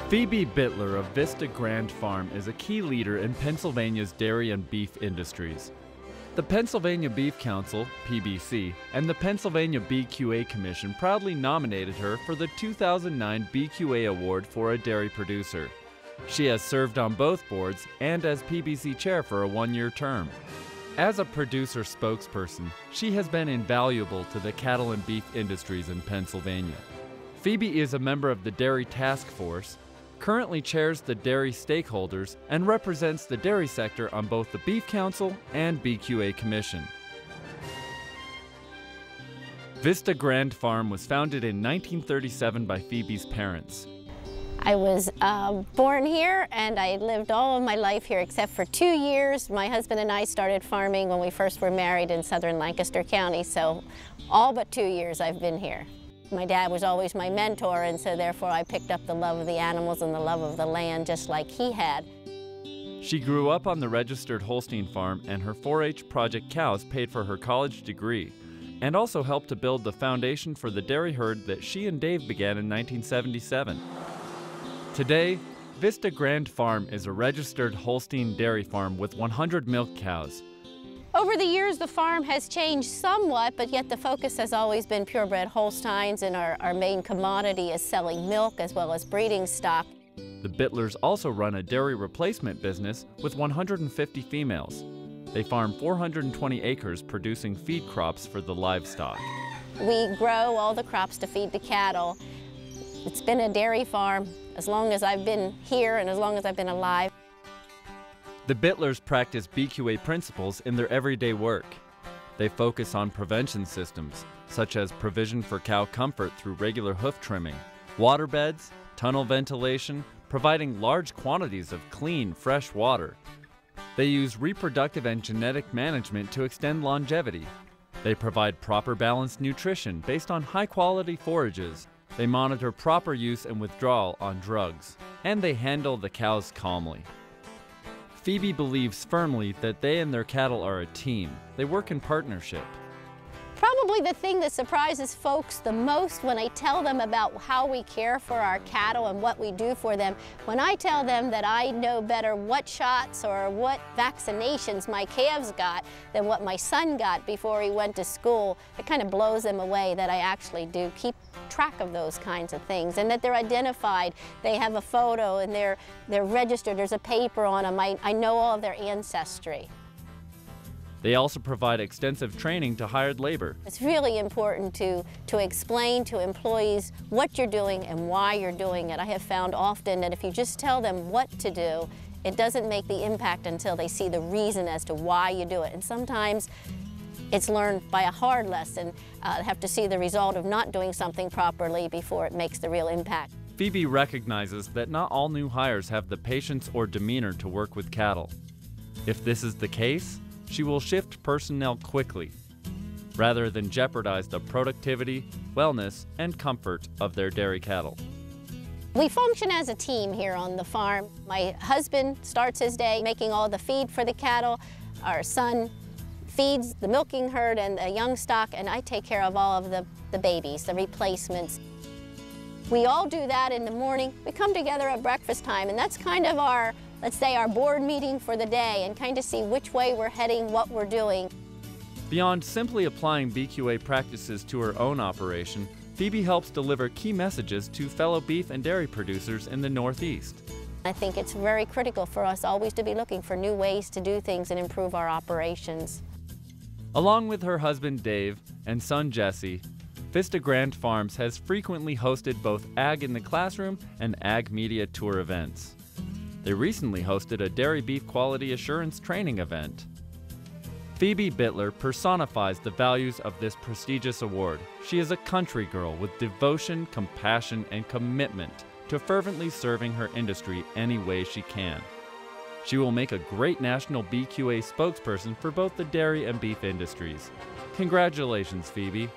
Phoebe Bitler of Vista Grande Farm is a key leader in Pennsylvania's dairy and beef industries. The Pennsylvania Beef Council, PBC, and the Pennsylvania BQA Commission proudly nominated her for the 2009 BQA Award for a Dairy Producer. She has served on both boards and as PBC chair for a one-year term. As a producer spokesperson, she has been invaluable to the cattle and beef industries in Pennsylvania. Phoebe is a member of the Dairy Task Force, currently chairs the dairy stakeholders, and represents the dairy sector on both the Beef Council and BQA Commission. Vista Grande Farm was founded in 1937 by Phoebe's parents. I was born here and I lived all of my life here except for 2 years. My husband and I started farming when we first were married in southern Lancaster County, so all but 2 years I've been here. My dad was always my mentor, and so therefore I picked up the love of the animals and the love of the land just like he had. She grew up on the registered Holstein farm, and her 4-H project cows paid for her college degree and also helped to build the foundation for the dairy herd that she and Dave began in 1977. Today, Vista Grande Farm is a registered Holstein dairy farm with 100 milk cows. Over the years, the farm has changed somewhat, but yet the focus has always been purebred Holsteins, and our main commodity is selling milk as well as breeding stock. The Bitlers also run a dairy replacement business with 150 females. They farm 420 acres producing feed crops for the livestock. We grow all the crops to feed the cattle. It's been a dairy farm as long as I've been here and as long as I've been alive. The Bitlers practice BQA principles in their everyday work. They focus on prevention systems, such as provision for cow comfort through regular hoof trimming, water beds, tunnel ventilation, providing large quantities of clean, fresh water. They use reproductive and genetic management to extend longevity. They provide proper balanced nutrition based on high-quality forages. They monitor proper use and withdrawal on drugs, and they handle the cows calmly. Phoebe believes firmly that they and their cattle are a team. They work in partnership. Probably the thing that surprises folks the most when I tell them about how we care for our cattle and what we do for them, when I tell them that I know better what shots or what vaccinations my calves got than what my son got before he went to school, it kind of blows them away that I actually do keep track of those kinds of things, and that they're identified. They have a photo and they're registered. There's a paper on them. I know all of their ancestry. They also provide extensive training to hired labor. It's really important to explain to employees what you're doing and why you're doing it. I have found often that if you just tell them what to do, it doesn't make the impact until they see the reason as to why you do it. And sometimes it's learned by a hard lesson. Have to see the result of not doing something properly before it makes the real impact. Phoebe recognizes that not all new hires have the patience or demeanor to work with cattle. If this is the case, she will shift personnel quickly, rather than jeopardize the productivity, wellness, and comfort of their dairy cattle. We function as a team here on the farm. My husband starts his day making all the feed for the cattle. Our son feeds the milking herd and the young stock, and I take care of all of the babies, the replacements. We all do that in the morning. We come together at breakfast time, and that's kind of our, let's say, our board meeting for the day, and kind of see which way we're heading, what we're doing. Beyond simply applying BQA practices to her own operation, Phoebe helps deliver key messages to fellow beef and dairy producers in the Northeast. I think it's very critical for us always to be looking for new ways to do things and improve our operations. Along with her husband Dave and son Jesse, Vista Grande Farms has frequently hosted both Ag in the Classroom and Ag Media Tour events. They recently hosted a dairy beef quality assurance training event. Phoebe Bitler personifies the values of this prestigious award. She is a country girl with devotion, compassion, and commitment to fervently serving her industry any way she can. She will make a great national BQA spokesperson for both the dairy and beef industries. Congratulations, Phoebe.